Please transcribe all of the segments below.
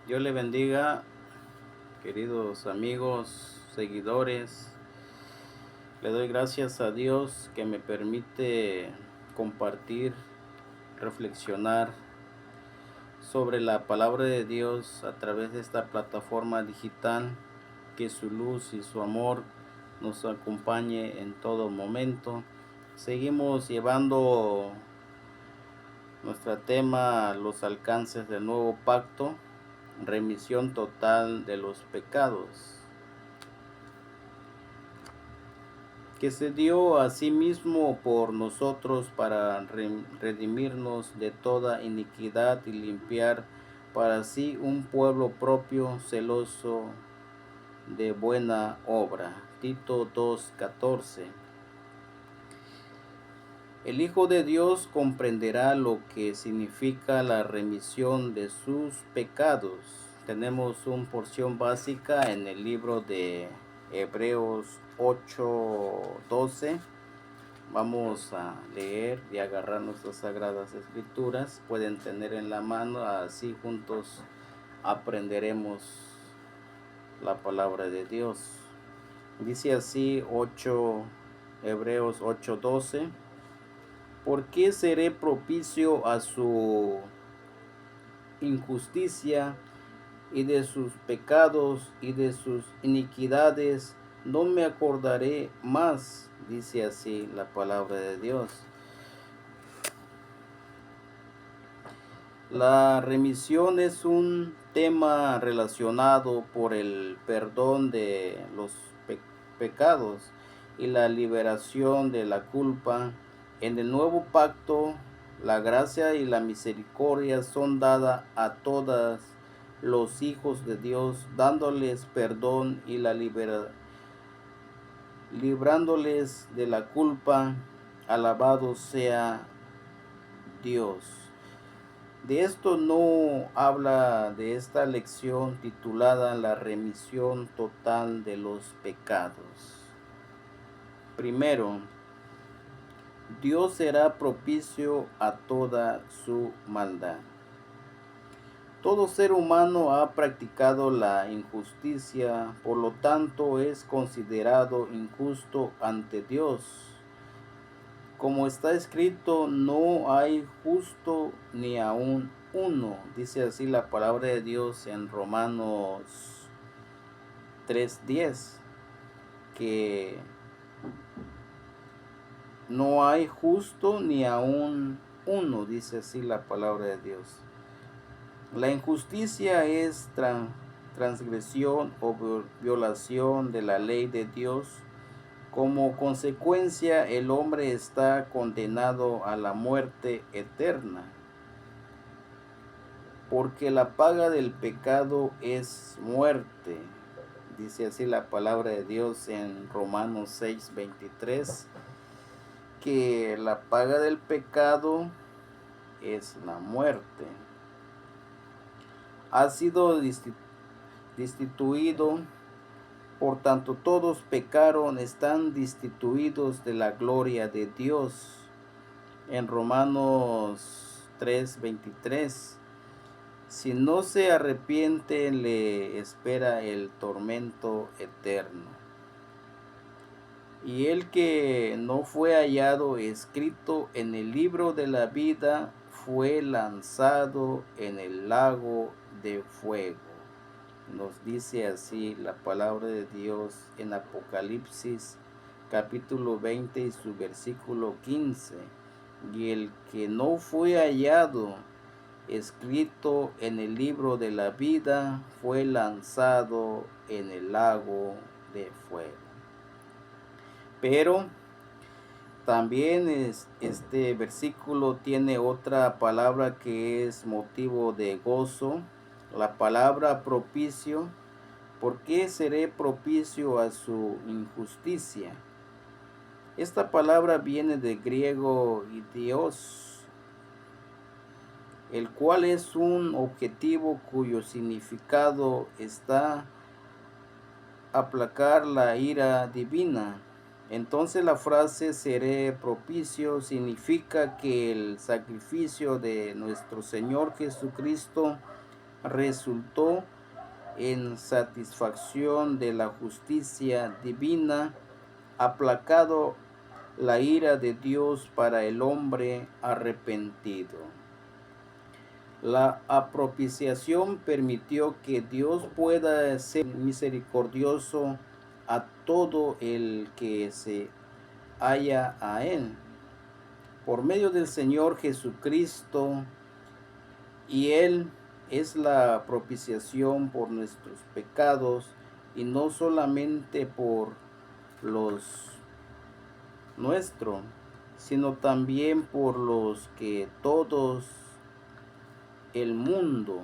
Dios le bendiga, queridos amigos, seguidores. Le doy gracias a Dios que me permite compartir, reflexionar sobre la palabra de Dios a través de esta plataforma digital. Que su luz y su amor nos acompañe en todo momento. Seguimos llevando nuestro tema, los alcances del nuevo pacto, remisión total de los pecados, que se dio a sí mismo por nosotros para redimirnos de toda iniquidad y limpiar para sí un pueblo propio, celoso de buena obra. Tito 2:14. El Hijo de Dios comprenderá lo que significa la remisión de sus pecados. Tenemos una porción básica en el libro de Hebreos 8:12. Vamos a leer y agarrar nuestras sagradas escrituras. Pueden tener en la mano, así juntos aprenderemos la palabra de Dios. Dice así Hebreos 8:12. ¿Por qué seré propicio a su injusticia, y de sus pecados y de sus iniquidades no me acordaré más? Dice así la palabra de Dios. La remisión es un tema relacionado por el perdón de los pecados y la liberación de la culpa. En el nuevo pacto, la gracia y la misericordia son dadas a todos los hijos de Dios, dándoles perdón y librándoles de la culpa. Alabado sea Dios. De esto no habla de esta lección titulada La remisión total de los pecados. Primero, Dios será propicio a toda su maldad. Todo ser humano ha practicado la injusticia, por lo tanto es considerado injusto ante Dios. Como está escrito, no hay justo ni aun uno. Dice así la palabra de Dios en Romanos 3:10, que no hay justo ni aun uno, dice así la palabra de Dios. La injusticia es transgresión o violación de la ley de Dios. Como consecuencia, el hombre está condenado a la muerte eterna, porque la paga del pecado es muerte. Dice así la palabra de Dios en Romanos 6:23, que la paga del pecado es la muerte. Ha sido destituido, por tanto todos pecaron, están destituidos de la gloria de Dios. En Romanos 3:23. Si no se arrepiente, le espera el tormento eterno. Y el que no fue hallado escrito en el libro de la vida fue lanzado en el lago de fuego. Nos dice así la palabra de Dios en Apocalipsis capítulo 20 y su versículo 15. Y el que no fue hallado escrito en el libro de la vida fue lanzado en el lago de fuego. Pero también este versículo tiene otra palabra que es motivo de gozo, la palabra propicio. ¿Por qué seré propicio a su injusticia? Esta palabra viene del griego idios, el cual es un objetivo cuyo significado está aplacar la ira divina. Entonces la frase seré propicio significa que el sacrificio de nuestro Señor Jesucristo resultó en satisfacción de la justicia divina, aplacado la ira de Dios para el hombre arrepentido. La propiciación permitió que Dios pueda ser misericordioso a todo el que se halla a Él, por medio del Señor Jesucristo, y Él es la propiciación por nuestros pecados, y no solamente por los nuestros, sino también por los que todos el mundo.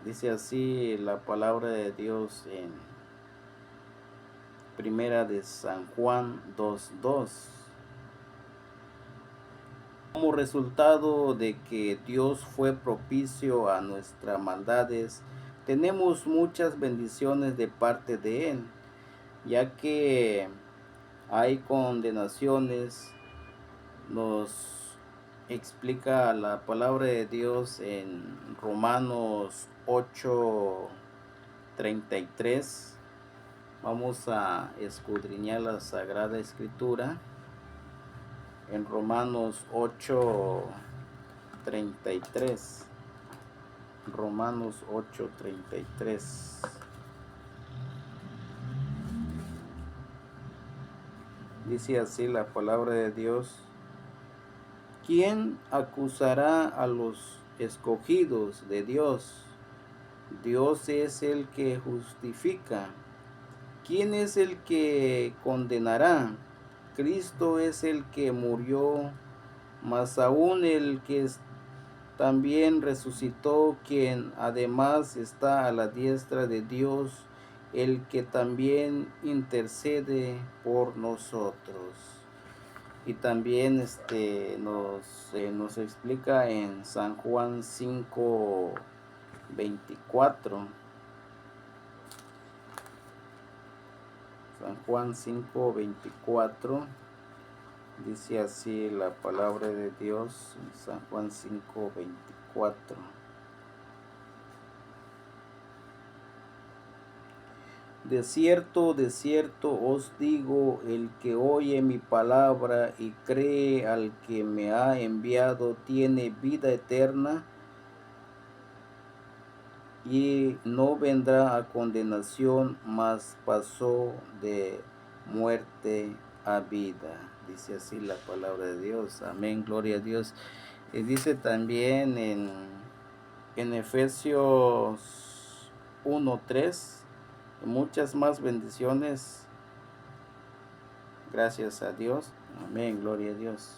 Dice así la palabra de Dios en Primera de San Juan 2:2. Como resultado de que Dios fue propicio a nuestras maldades, tenemos muchas bendiciones de parte de Él, ya que hay condenaciones. Nos explica la palabra de Dios en Romanos 8:33. Vamos a escudriñar la Sagrada Escritura en Romanos 8:33. Romanos 8:33. Dice así la palabra de Dios: ¿quién acusará a los escogidos de Dios? Dios es el que justifica. ¿Quién es el que condenará? Cristo es el que murió, mas aún el que también resucitó, quien además está a la diestra de Dios, el que también intercede por nosotros. Y también nos explica en San Juan 5:24. San Juan 5:24. Dice así la palabra de Dios en San Juan 5:24. De cierto os digo, el que oye mi palabra y cree al que me ha enviado, tiene vida eterna y no vendrá a condenación, mas pasó de muerte a vida. Dice así la palabra de Dios. Amén, gloria a Dios. Y dice también en Efesios 1:3, muchas más bendiciones. Gracias a Dios. Amén, gloria a Dios.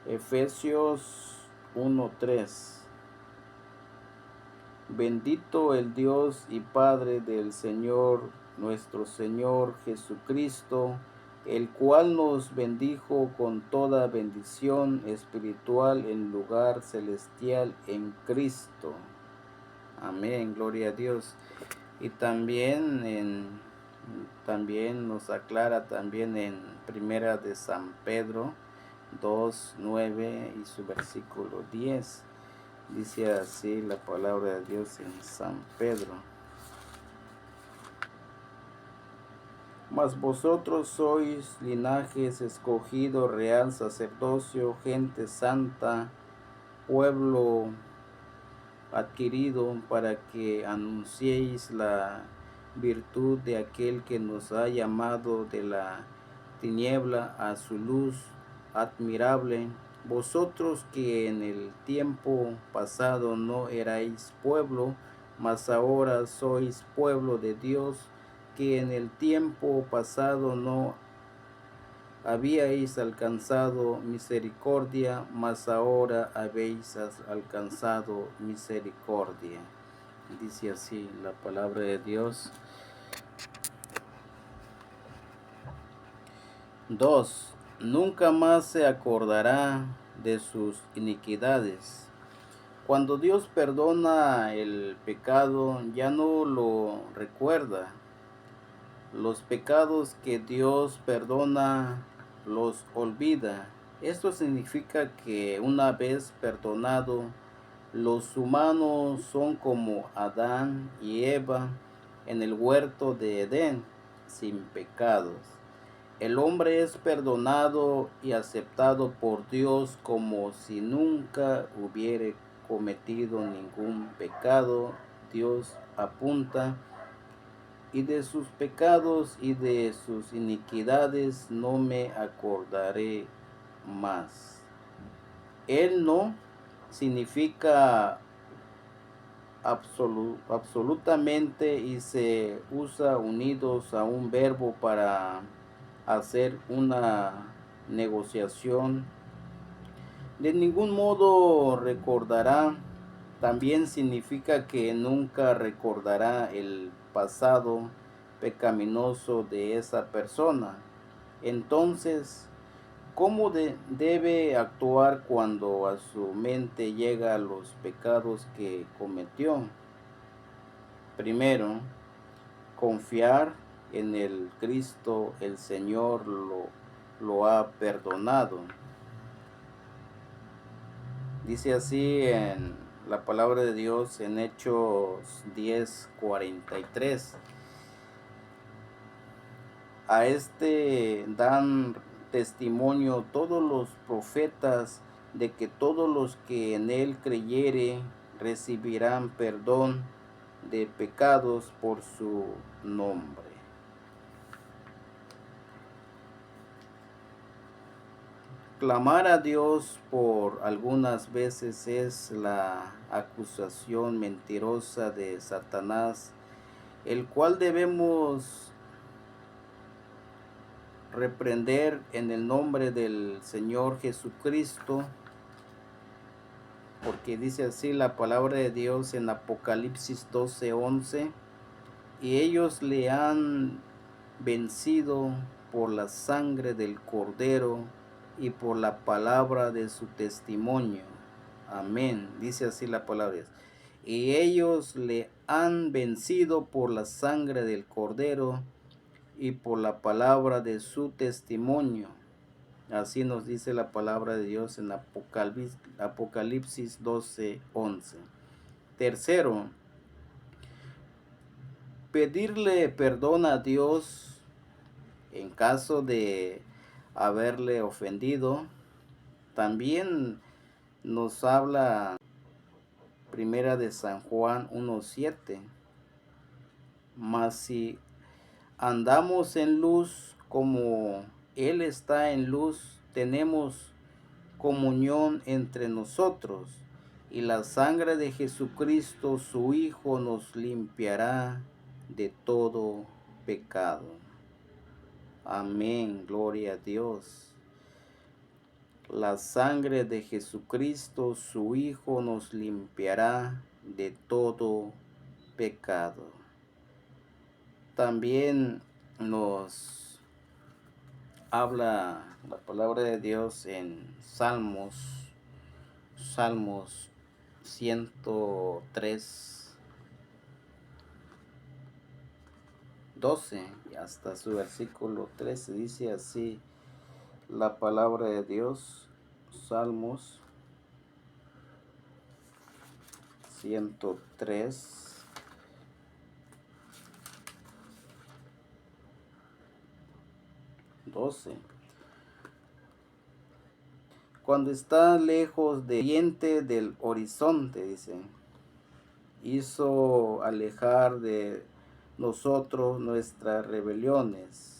Efesios 1:3. Bendito el Dios y Padre del Señor, nuestro Señor Jesucristo, el cual nos bendijo con toda bendición espiritual en lugar celestial en Cristo. Amén, gloria a Dios. Y también nos aclara también en Primera de San Pedro 2:9 y su versículo 10. Dice así la palabra de Dios en San Pedro: mas vosotros sois linajes escogido, real sacerdocio, gente santa, pueblo adquirido, para que anunciéis la virtud de aquel que nos ha llamado de la tiniebla a su luz admirable. Vosotros que en el tiempo pasado no erais pueblo, mas ahora sois pueblo de Dios, que en el tiempo pasado no habíais alcanzado misericordia, mas ahora habéis alcanzado misericordia. Dice así la palabra de Dios. 2. Nunca más se acordará de sus iniquidades. Cuando Dios perdona el pecado, ya no lo recuerda. Los pecados que Dios perdona, los olvida. Esto significa que una vez perdonado, los humanos son como Adán y Eva en el huerto de Edén, sin pecados. El hombre es perdonado y aceptado por Dios como si nunca hubiera cometido ningún pecado. Dios apunta, y de sus pecados y de sus iniquidades no me acordaré más. Él no significa absolutamente y se usa unidos a un verbo para hacer una negociación. De ningún modo recordará. También significa que nunca recordará el pasado pecaminoso de esa persona. Entonces, ¿cómo debe actuar cuando a su mente llega los pecados que cometió? Primero, confiar en el Cristo, el Señor lo ha perdonado. Dice así en la palabra de Dios en Hechos 10:43. A este dan testimonio todos los profetas de que todos los que en él creyere recibirán perdón de pecados por su nombre. Clamar a Dios por algunas veces es la acusación mentirosa de Satanás, el cual debemos reprender en el nombre del Señor Jesucristo, porque dice así la palabra de Dios en Apocalipsis 12:11, y ellos le han vencido por la sangre del Cordero y por la palabra de su testimonio. Amén. Dice así la palabra. Y ellos le han vencido por la sangre del Cordero y por la palabra de su testimonio. Así nos dice la palabra de Dios en Apocalipsis 12:11. Tercero, pedirle perdón a Dios en caso de haberle ofendido. También nos habla Primera de San Juan 1:7. Mas si andamos en luz como Él está en luz, tenemos comunión entre nosotros, y la sangre de Jesucristo, su Hijo, nos limpiará de todo pecado. Amén, gloria a Dios. La sangre de Jesucristo, su Hijo, nos limpiará de todo pecado. También nos habla la palabra de Dios en Salmos 103:12 y hasta su versículo 13. Dice así la palabra de Dios, Salmos 103:12. Cuando está lejos del oriente del horizonte, dice, hizo alejar de nosotros nuestras rebeliones.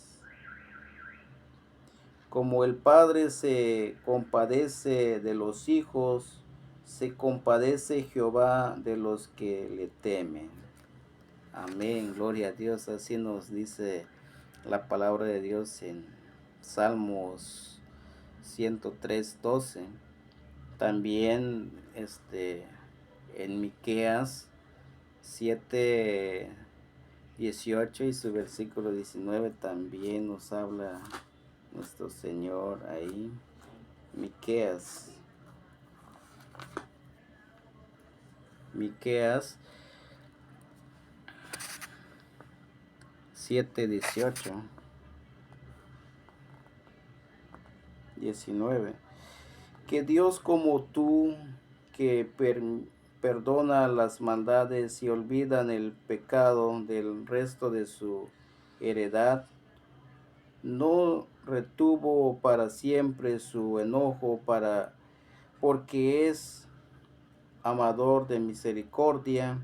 Como el Padre se compadece de los hijos, se compadece Jehová de los que le temen. Amén, gloria a Dios. Así nos dice la palabra de Dios en Salmos 103:12. También en Miqueas 7:18 y su versículo 19 también nos habla nuestro Señor ahí. Miqueas Miqueas 7:18, 19. Que Dios como tú, que perdona las maldades y olvidan el pecado del resto de su heredad, no retuvo para siempre su enojo porque es amador de misericordia.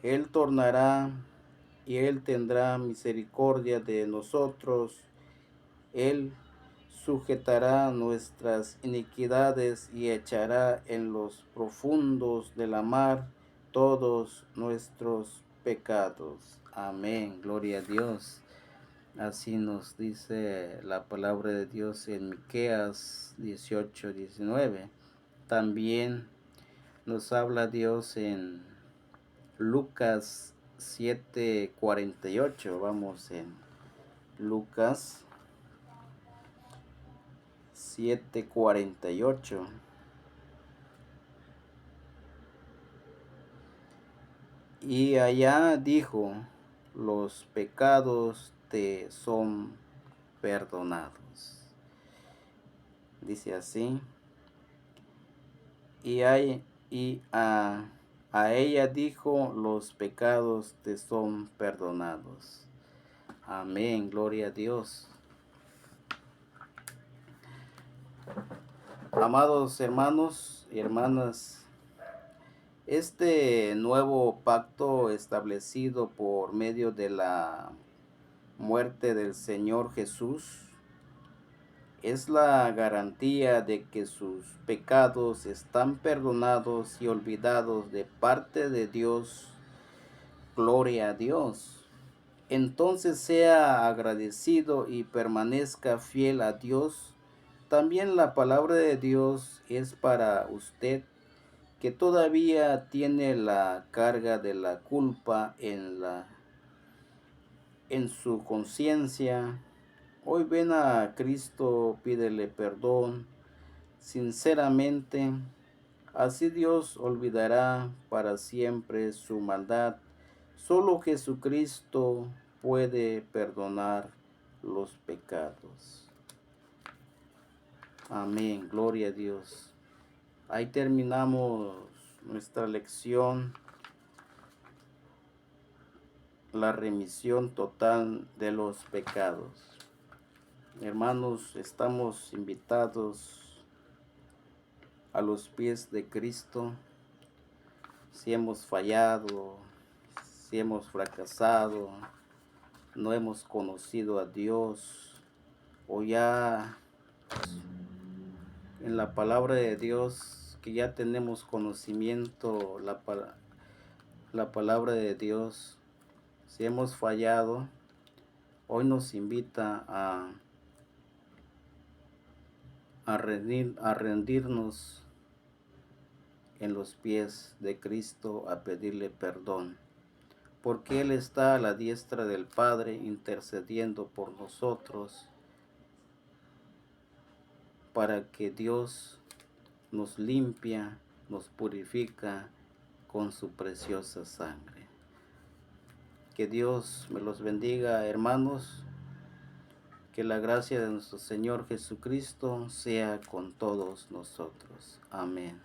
Él tornará y él tendrá misericordia de nosotros. Él sujetará nuestras iniquidades y echará en los profundos de la mar todos nuestros pecados. Amén. Gloria a Dios. Así nos dice la palabra de Dios en Miqueas 18:19. También nos habla Dios en Lucas 7:48. Vamos en Lucas 7:48. Y allá dijo, los pecados te son perdonados. Dice así. Y a ella dijo, los pecados te son perdonados. Amén, gloria a Dios. Amados hermanos y hermanas, este nuevo pacto establecido por medio de la muerte del Señor Jesús es la garantía de que sus pecados están perdonados y olvidados de parte de Dios. Gloria a Dios. Entonces sea agradecido y permanezca fiel a Dios. También la palabra de Dios es para usted que todavía tiene la carga de la culpa en su conciencia. Hoy ven a Cristo, pídele perdón sinceramente. Así Dios olvidará para siempre su maldad. Solo Jesucristo puede perdonar los pecados. Amén, gloria a Dios. Ahí terminamos nuestra lección, la remisión total de los pecados. Hermanos, estamos invitados a los pies de Cristo. Si hemos fallado, si hemos fracasado, no hemos conocido a Dios, o ya en la palabra de Dios, que ya tenemos conocimiento, la palabra de Dios, si hemos fallado, hoy nos invita a rendirnos en los pies de Cristo, a pedirle perdón, porque Él está a la diestra del Padre intercediendo por nosotros, para que Dios nos limpia, nos purifica con su preciosa sangre. Que Dios me los bendiga, hermanos. Que la gracia de nuestro Señor Jesucristo sea con todos nosotros. Amén.